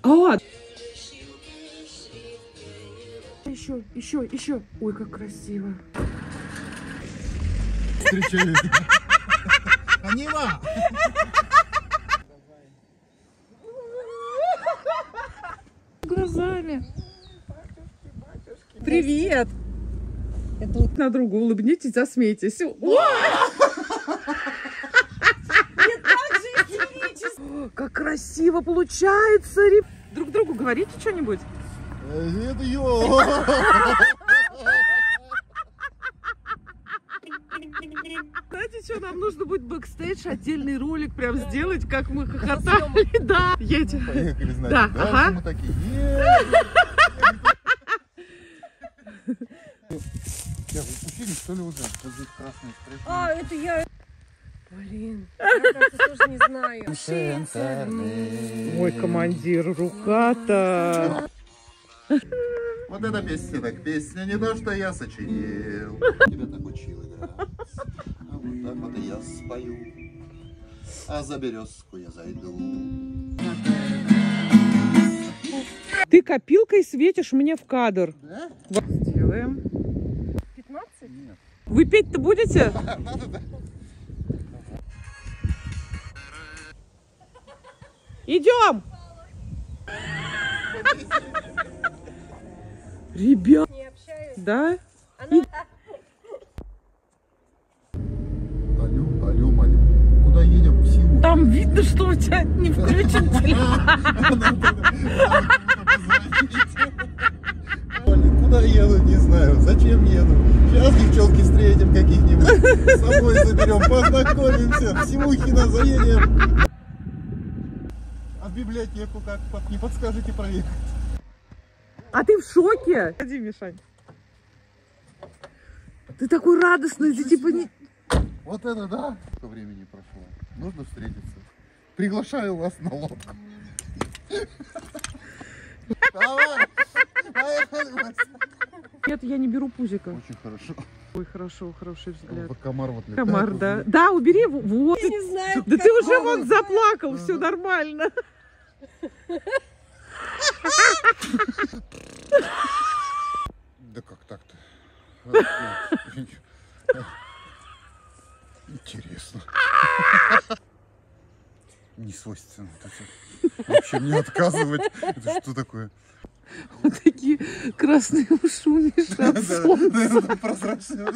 А! Еще. Ой, как красиво. Встречались. Анима! Глазами. Привет! Это на друга улыбнитесь, засмейтесь. Как красиво получается! Друг другу говорите что-нибудь? Это ё! Знаете что, нам нужно будет бэкстейдж, отдельный ролик прям сделать, как мы хохотали. Да, едем. Поехали, значит. Да, Дальше ага. мы такие. Упустили, что ли, уже? Здесь красный стресс. А, это я. Блин, я как-то тоже не знаю. Мой командир, рука-то. Вот эта песня, так песня не то, что я сочинил. Тебя так учил играть. А вот так вот и я спою. А за березку я зайду. Ты копилкой светишь мне в кадр. Да? Сделаем. 15? Нет. Вы петь-то будете? Надо, да? Идем! Ребят, Не общаюсь. да? Она... Алло, Малю. Куда едем? В Сеул. Там видно, что у тебя не включен телефон. Куда еду, не знаю. Зачем еду? Сейчас девчонки встретим каких-нибудь. С собой заберем, познакомимся. В Симухино заедем. А в библиотеку как? Не подскажете проехать? А ты в шоке? Ходи, Мишань. Ты такой радостный, ты типа не... Вот это да? Сколько времени прошло? Нужно встретиться. Приглашаю вас на лодку. Давай! Поехали! Нет, я не беру пузика. Очень хорошо. Ой, хорошо, хороший взгляд. Комар вот летает. Комар, да. Да, убери его. Вот. Я не знаю, Да как ты уже он. вон заплакал, все нормально. Да как так-то? Интересно. Не свойственно. Вообще не отказывать. Это что такое? Вот такие красные уши у Миши от солнца. Да, прозрачные.